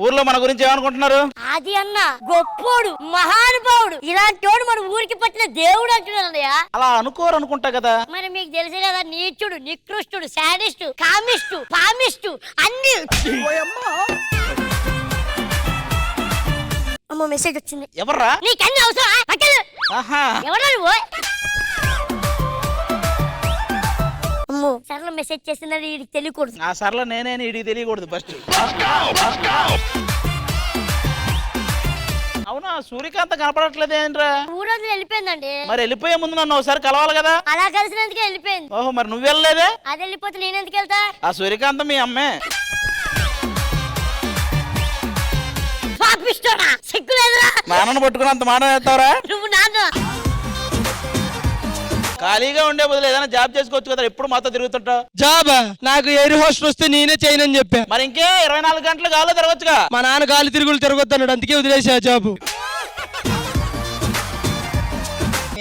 ఊర్లో మన గురించి ఏమనుకుంటున్నారు? అది అన్న గొప్పోడు, మహానుభావుడు, ఇలాంటి వాడు మన ఊరికి పట్టిన దేవుడు అంటున్నారయ్యా. అలా అనుకోరు అనుకుంటా కదా. మరి మీకు తెలుసు కదా, నీచుడు, నికృష్టుడు, శాడిస్టు, కామిస్టు, పామిస్టు అన్ని. అమ్మో మెసేజ్ వచ్చింది. ఎవర్రా? నీకన్నీ అవసరం? ఎవరా నువ్వు? అమ్మో సర్లో మెసేజ్ చేస్తున్నది వీడికి తెలియకూడదు. ఆ సర్లో నేనే వీడికి తెలియకూడదు ఫస్ట్. అవునా, సూర్యకాంత కనపడట్లేదేంట్రా? ఊరోజులు వెళ్ళిపోయిందండి. మరి వెళ్ళిపోయే ముందు నన్ను ఒకసారి కలవాలి కదా. అలా కలిసినందుకే వెళ్ళిపోయింది. ఓహో, మరి నువ్వు వెళ్ళలేదే? అది వెళ్ళిపోతే నేను ఎందుకు వెళ్తా? ఆ సూర్యకాంత మీ అమ్మే. పాపిస్తోడా, సిగ్గులేదురా? నాన్నను పట్టుకున్నంత మాట వేస్తావరా నువ్వు? నాన్న ఖాళీగా ఉండే బదులు ఏదైనా జాబ్ చేసుకోవచ్చు కదా, ఎప్పుడు మాతో తిరుగుతుంటావు. జాబా? నాకు ఎయిర్ హోస్ట్ వస్తే నేనే చేయనని చెప్పా. మరి ఇంకే 24 గంటలు గాల్లో తిరగచ్చుగా. మా నాన్న గాలి తిరుగులు తిరగొద్దన్నాడు, అందుకే వదిలేసా జాబు.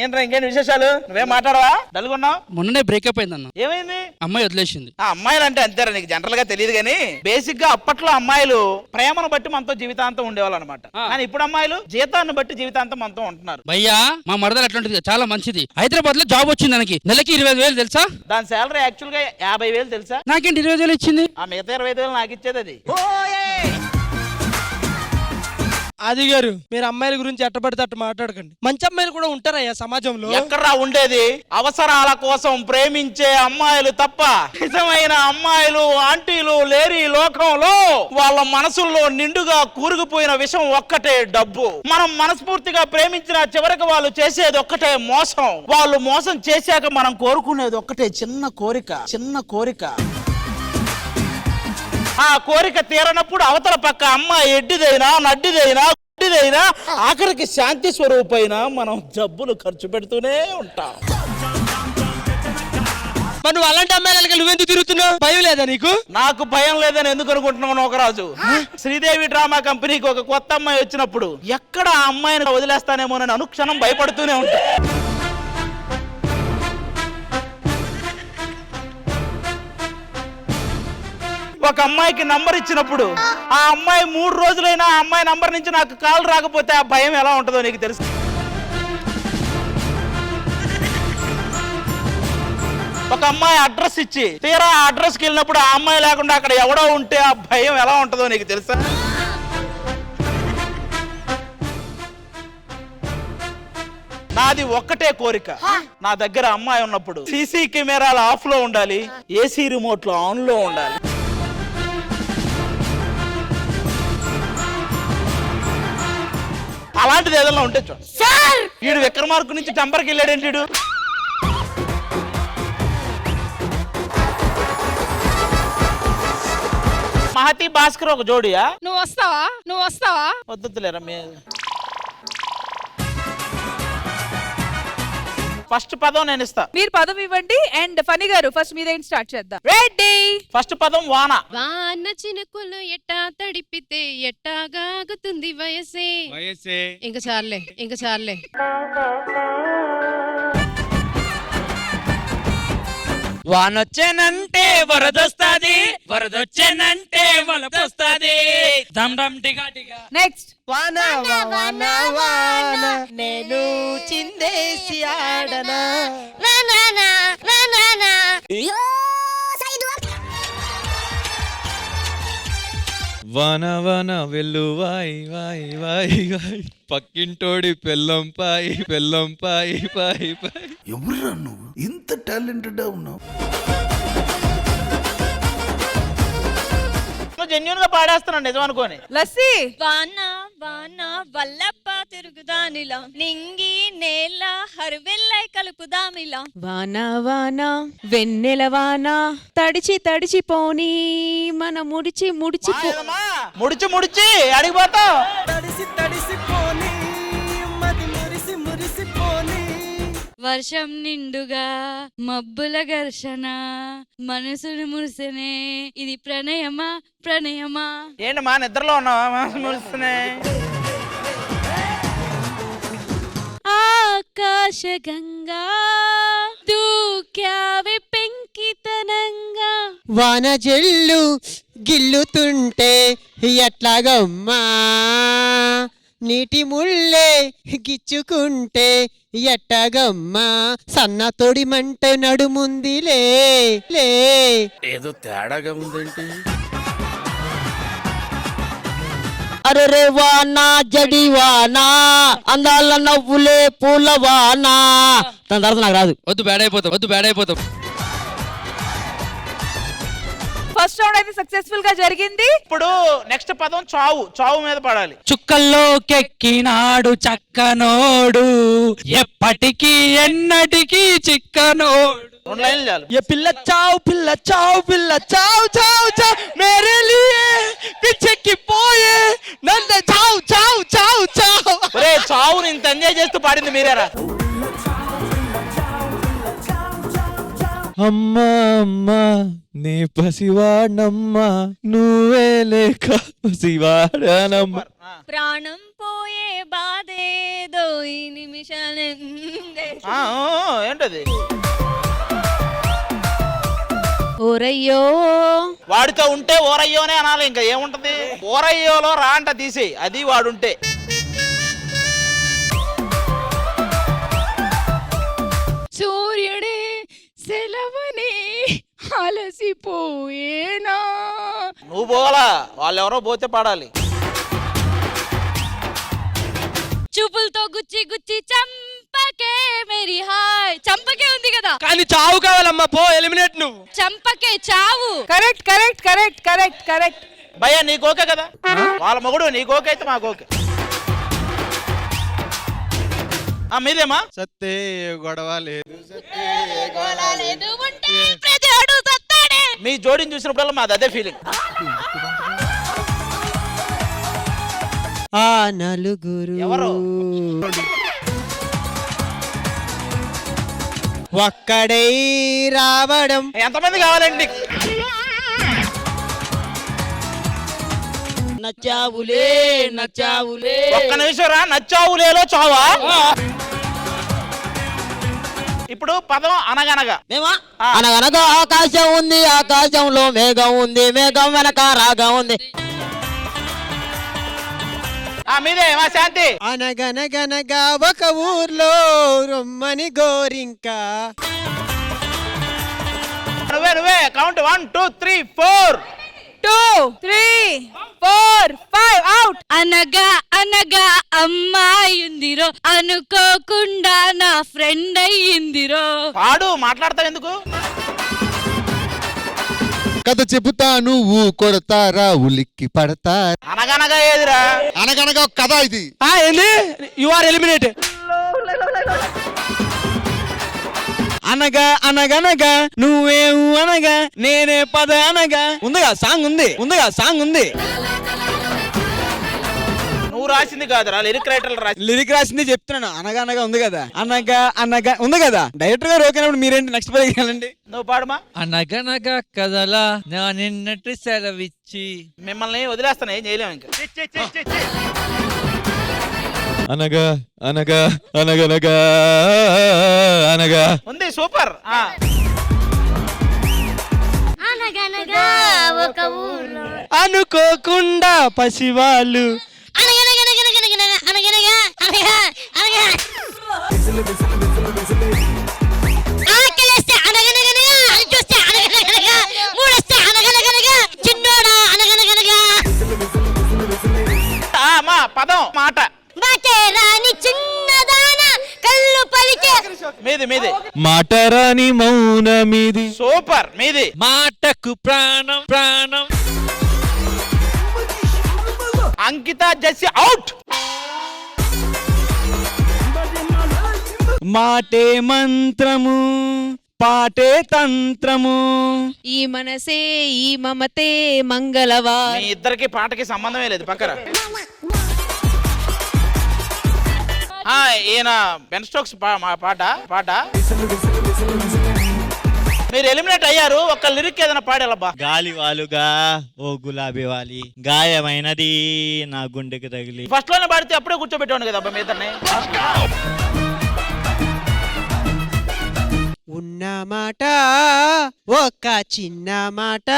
ఏంట్రా ఇంకేంటి విశేషాలు? నువ్వేం మాట్లాడవా? డల్గున్నావు. మొన్ననే బ్రేకప్ అయిందన్న. ఏమైంది? అమ్మాయి వదిలేసింది. ఆ అమ్మాయిలు అంటే అంతేరా, నీకు జనరల్ గా తెలియదు కానీ బేసిక్ గా అప్పట్లో అమ్మాయిలు ప్రేమను బట్టి మనతో జీవితాంతం ఉండేవాళ్ళు అనమాట. కానీ ఇప్పుడు అమ్మాయిలు జీతాన్ని బట్టి జీవితాంతం మనతో ఉంటున్నారు. భయ్యా మా మరదలు అట్లాంటిది, చాలా మంచిది. హైదరాబాద్ లో జాబ్ వచ్చింది దానికి, నెలకి 25,000 తెలుసా? దాని శాలరీ యాక్చువల్ గా 50,000 తెలుసా? నాకేంటి 25,000 ఇచ్చింది? ఆ మిగతా 25,000 నాకు ఇచ్చేది అది. అది గారు, మీరు అమ్మాయిల గురించి ఎట్టబడితే అట్ట మాట్లాడకండి. మంచి అమ్మాయిలు కూడా ఉంటారయ్యా సమాజంలో. ఎక్కడా ఉండేది? అవసరాల కోసం ప్రేమించే అమ్మాయిలు తప్ప నిజమైన అమ్మాయిలు ఆంటీలు లేరి లోకంలో. వాళ్ళ మనసుల్లో నిండుగా కూరుకుపోయిన విషయం ఒక్కటే, డబ్బు. మనం మనస్ఫూర్తిగా ప్రేమించిన చివరికి వాళ్ళు చేసేది ఒక్కటే మోసం. వాళ్ళు మోసం చేశాక మనం కోరుకునేది ఒక్కటే, చిన్న కోరిక. ఆ కోరిక తీరనప్పుడు అవతల పక్క అమ్మాయి ఎడ్డిదైనా నడ్డిదైనా గుడ్డిదైనా ఆఖరికి శాంతి స్వరూపైనా మనం జబ్బులు ఖర్చు పెడుతూనే ఉంటాం. మరి నువ్వు అలాంటి అమ్మాయిలకి నువ్వెందుకు తిరుగుతున్నావు? భయం లేదా నీకు? నాకు భయం లేదని ఎందుకు అనుకుంటున్నావు నోకరాజు? శ్రీదేవి డ్రామా కంపెనీకి ఒక కొత్త అమ్మాయి వచ్చినప్పుడు ఎక్కడ ఆ అమ్మాయిని వదిలేస్తానేమోనని అనుక్షణం భయపడుతూనే ఉంటా. ఒక అమ్మాయికి నంబర్ ఇచ్చినప్పుడు ఆ అమ్మాయి 3 రోజులైనా ఆ అమ్మాయి నంబర్ నుంచి నాకు కాల్ రాకపోతే ఆ భయం ఎలా ఉంటుందో నీకు తెలుసు. ఒక అమ్మాయి అడ్రస్ ఇచ్చి తీరా ఆ అడ్రస్కి వెళ్ళినప్పుడు ఆ అమ్మాయి లేకుండా అక్కడ ఎవడో ఉంటే ఆ భయం ఎలా ఉంటుందో నీకు తెలుసా? నాది ఒక్కటే కోరిక, నా దగ్గర అమ్మాయి ఉన్నప్పుడు సీసీ కెమెరాలు ఆఫ్ లో ఉండాలి, ఏసీ రిమోట్ లో ఆన్ లో ఉండాలి. అలాంటిది ఏదైనా ఉంటే చూడు. వీడు విక్రమార్కు నుంచి టెంపర్కి వెళ్ళాడేంటి? వీడు మహతి భాస్కర్ ఒక జోడియా? నువ్వు వస్తావా? వద్దులేరా. ఫస్ట్ పదం నేను ఇస్తా, మీరు పదం ఇవ్వండి. అండ్ ఫనీ గారు ఫస్ట్ మీరేం స్టార్ట్ చేద్దాం. రెడీ? ఫస్ట్ పదం వాన. వాన చినుకులు ఎట్టా తడిపితే ఎట్టాగాగుతుంది వయసే. ఇంక చాలే. వానొచ్చేనంటే వరదొస్తాది, వరదొచ్చేనంటే వలపొస్తాది. దమ్ డమ్ టిగా టిగా. నెక్స్ట్. వాన నేను చిందేసి ఆడనా. వాన వెళ్ళు వాయి పక్కింటోడి పెళ్ళం పాయి ఎవరురా నువ్వు? ఇంత టాలెంటెడ్ ఉన్నావు. జెన్యూన్ గా పాడేస్తున్నాను నిజం అనుకోని. లస్సీ. వాన వల్లప్ప తిరుగుదానిలా, నింగి నేల హరువెల్లై కలుపుదామిలా. వాన వెన్నెల వాన తడిచిపోని మన ముడిచి అడిగిపోతావు. తడిసిపోని మది మురిసిపోని. వర్షం నిండుగా మబ్బుల ఘర్షణ, మనసును మురిసెనే ఇది ప్రణయమా. ఏంటి మా నిద్రలో ఉన్నావా? మురిసినే. ఆకాశగంగా దూక్యావే పెంకితనంగా. వాన జల్లు గిల్లుతుంటే ఎట్లాగమ్మా నీటి ముళ్ళే గిచ్చుకుంటే ఎట్టగమ్మా సన్న తొడిమంటే నడుముందిలే లే ఏదో తేడాగా ఉందేంటి? అరే వానా జడివానా అందాల నవ్వులే పూలవానా దాని తర్వాత నాకు రాదు. వద్దు బ్యాడ్ అయిపోతావు ఫస్ట్ రౌండ్ అయితే సక్సెస్ఫుల్ గా జరిగింది. ఇప్పుడు నెక్స్ట్ పదం చావు. చావు మీద పడాలి. చుక్కల్లోకెక్కినాడు చక్కనోడు ఎప్పటికీ ఎన్నటికీ చిక్కనోడు. 2 లైన్లు చాలు. ये पिल्ला चाओ पिल्ला चाओ चाओ चाओ मेरे लिए पीछे की పోయే నన్ను చావు చావు చావు చావు. ఒరే చావుని ఇంత ఎంజాయ్ చేస్తూ పాడింది మీరేరా? అమ్మా అమ్మా నీ పసివాడమ్మా నువ్వే లేక పసివాడనమ్మా. ప్రాణం పోయే బాధేదో ఈ నిమిషాలెందే. ఏంటది? ఓరయ్యో వాడితో ఉంటే ఓరయ్యోనే అనాలి. ఇంకా ఏముంటది? ఓరయ్యోలో రా అంట తీసి అది వాడుంటే. సూర్యుడే సెలవని అలసిపోయేనా. నువ్వు పోవాలా, వాళ్ళెవరో పోతే పాడాలి. చూపులతో గుచ్చి గుచ్చి చంపకే మేరీ హాయ్. చంపకే ఉంది కదా, కానీ చావు కావాలమ్మా, పో ఎలిమినేట్ నువ్వు. చంపకే చావు. Correct correct correct correct correct. భయ్యా నీకు ఓకే కదా? వాళ్ళ మొగుడు నీకు ఓకే అయితే మాకు ఓకే. మీదేమా? సత్తే గొడవ లేదు ఉంటే ప్రజాడు సత్తాడే. మీ జోడిని చూసినప్పుడల్లా మాది అదే ఫీలింగ్. ఆ నలుగురు ఎవరు? ఒక్కడై రావడం. ఎంతమంది కావాలండి? నచ్చావులే నచ్చావులే. ఒక్క నిమిషం రా. నచ్చావులేలో చావా? ఇప్పుడు పదం అనగనగా. మేమా అనగనగా ఆకాశం ఉంది, ఆకాశంలో మేఘం ఉంది, మేఘం వెనక రాగం ఉంది. మీదే మా శాంతి. అనగనగనగా ఒక ఊర్లో రొమ్మని గోరింక. నువ్వే కౌంట్ 1 2 3 4. 2 3 4 5 అవుట్. అనగా అనగా అమ్మాయిందిరో అనుకోకుండా నా ఫ్రెండ్ అయ్యిందిరో. పాడు, మాట్లాడతావు ఎందుకు? కథ చెబుతా నువ్వు కొడతారా ఉలిక్కి పడతా. అనగనగా ఏదిరా? అనగనగా ఒక కథ ఇది. ఏంది? You are eliminate. అనగా అనగనగా నువ్వేవు అనగా నేనే పద అనగా. ఉందిగా సాంగ్ ఉంది. నువ్వు రాసింది కాదురా, లిరిక్ రైటర్ రాసి. లిరిక్ రాసింది చెప్తున్నాను. అనగా అనగా ఉంది కదా, అనగా ఉంది కదా. డైరెక్టర్ గారు ఓకేనప్పుడు మీరేంటి నెక్స్ట్ పైకి వెళ్ళండి. నువ్వు పాడుమా. అనగనగా కదలా నా నిన్నటి సెలవిచ్చి. మిమ్మల్ని వదిలేస్తాను, ఏం చేయలేము ఇంకా. అనగా అనగా అనగనగా అనగా ఉంది, సూపర్. అనగనగా ఒక ఊర్లో అనుకోకుండా పసివాళ్ళు. అనగనగనగనగనగనగ అనగనగా అనగా అనగా ఆకలేస్తే అనగనగనగా, చూస్తే అనగనగనగా, మూడేస్తే అనగనగనగా, చిన్నోడా అనగనగనగా. మా పదం మాట. మాటే రాని చిన్నదాన కళ్ళు పలికే. మీది మాటరాని మౌనమిది. సూపర్. మీది మాటకు ప్రాణం ప్రాణం. అంకిత జెస్సి అవుట్. మాటే మంత్రము పాటే తంత్రము. ఈ మనసే ఈ మమతే మంగళవా. మీ ఇద్దరికి పాటకి సంబంధమే లేదు పక్కన. ఈయన బెన్ స్టోక్స్ పాట. మీరు ఎలిమినేట్ అయ్యారు. ఒక లిరిక్ ఏదైనా పాడాలబ్బా. గాలి వాలుగా ఓ గులాబీ వాలి గాయమైనది నా గుండెకి తగిలి. ఫస్ట్ లోనే పాడితే అప్పుడే కూర్చోబెట్టాను కదా అబ్బా మీ ఇద్దరిని. ఉన్న మాట ఒక చిన్న మాట.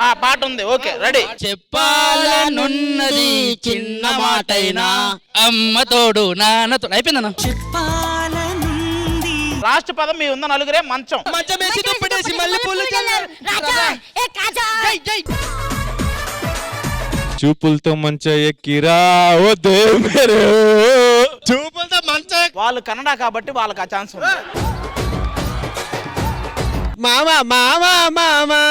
ఆ పాట ఉంది, ఓకే రెడీ. చెప్పాలనున్నది చిన్న మాటైనా అమ్మ తోడు నాన్న తోడు. అయిపోయిందన్న. లాస్ట్ పదం మీ ఉన్న నలుగురే మంచం. మంచం వేసి దుప్పటేసి మల్లెపూలు రాజా ఏ కాజా చూపులతో మంచ ఎక్కిరా ఓ దేవుడు. చూపులతో మంచం. వాళ్ళు కన్నడ కాబట్టి వాళ్ళకి ఆ ఛాన్స్ ఉంది. మామా మామా మామా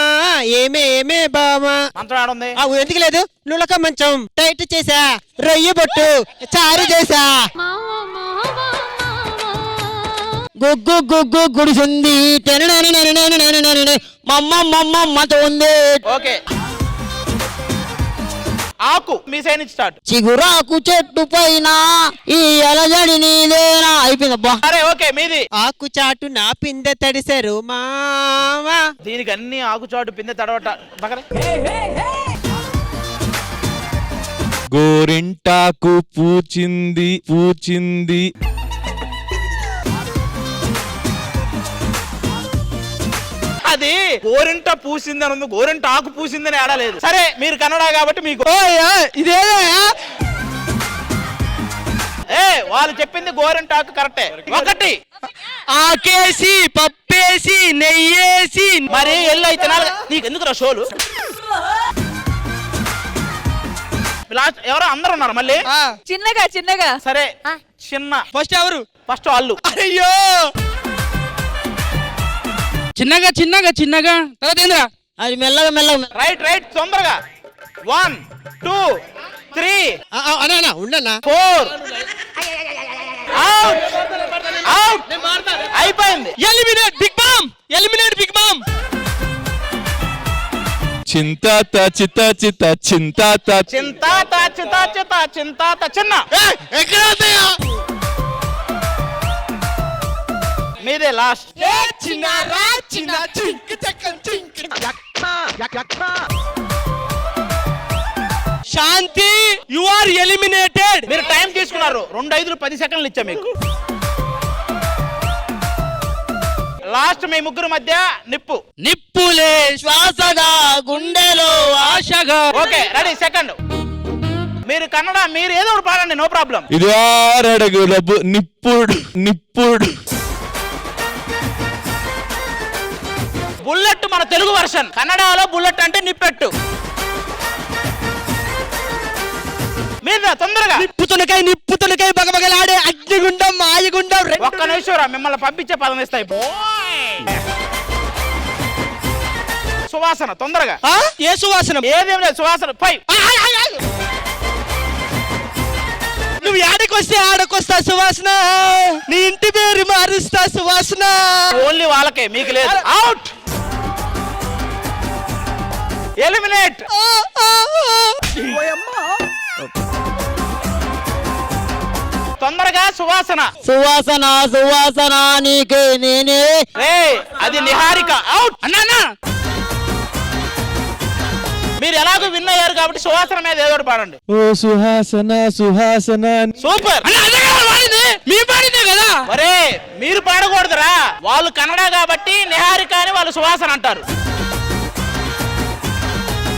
ఏమే బామా. మంచం ఆడుంది. ఎందుకు లేదు, నులక మంచం టైట్ చేసా, రొయ్య బొట్టు చారు చేసా, గుగ్గు గుగ్గు గుడిసింది, మమ్మ మంచం ఉంది. ఓకే ఆకు మీ సైడ్ నుంచి స్టార్ట్. చిగురాకు చెట్టు పైన ఈ అలజడి నీదేనా. అయిపోయిందబ్బా. సరే ఓకే మీది. ఆకు చాటు నా పిందె తడిసారు మామా. దీనికి అన్ని ఆకుచాటు పిందె తడవట పక్కన. గోరింటాకు పూచింది అది గోరింట పూసింది అని ఉంది, గోరింట ఆకు పూసిందని ఆడలేదు. సరే మీరు కన్నడ కాబట్టి మీకు ఇదేనా వాళ్ళు చెప్పింది గోరింట ఆకు కరెక్టే. ఒకటి ఆకేసి పప్పేసి నెయ్యేసి. మరి ఎల్లు అయితే నీకు ఎందుకు షోలు. లాస్ట్ ఎవరో అందరు ఉన్నారు మళ్ళీ. చిన్నగా సరే చిన్న ఫస్ట్ ఎవరు? ఫస్ట్ వాళ్ళు. అయ్యో చిన్నగా తర్వాత ఏంద్రా? అది మెల్లగా. రైట్ తొందరగా. 1 2 3 అన్నా ఉండన్నా. 4 అవుట్ అయిపోయింది. Eliminate big bam. చింతాత చింతాత చింతాత చిన్న. మీదే last. Shanti you are eliminated. మీరు టైం తీసుకున్నారు 2 5 10 సెకండ్లు ఇచ్చా మీకు. లాస్ట్ మీ ముగ్గురు మధ్య నిప్పులే శ్వాసగా గుండెలో ఆశగా. Okay ready. సెకండ్ మీరు కన్నడ, మీరు ఏదో ఒకటి పాడండి, నో ప్రాబ్లం. ఇది 6 అడుగుల నిప్పుడు బుల్లెట్ మన తెలుగు వర్షన్. కన్నడలో బుల్లెట్ అంటే నిప్పెట్టు. మీరు తొందరగా. నిప్పుతునకాయ బగబగలాడే అగ్నిగుండం మాయగుండం. ఒక్క నిమిషం మిమ్మల్ని పంపించే పదం ఇస్తాయి. సువాసన తొందరగా. ఏ సువాసన? ఏదేం లేదు సువాసన. 5 నువ్వు ఆడకొస్తా సువాసన, నీ ఇంటి పేరు మారుస్తా సువాసన. ఓన్లీ వాళ్ళకే, మీకు లేదు. అవుట్. ఎలిమినేట్. తొందరగా సువాసన నీకే నేనే. అది నిహారిక. అవుట్. అన్నా మీరు ఎలాగో విన్ అయ్యారు కాబట్టి సువాసన మీద ఏదో పాడండి. ఓ సుహాసన సూపర్. మీ పాడిందే కదా. ఒరే మీరు పాడకూడదురా, వాళ్ళు కన్నడ కాబట్టి నిహారిక అని వాళ్ళు సువాసన అంటారు.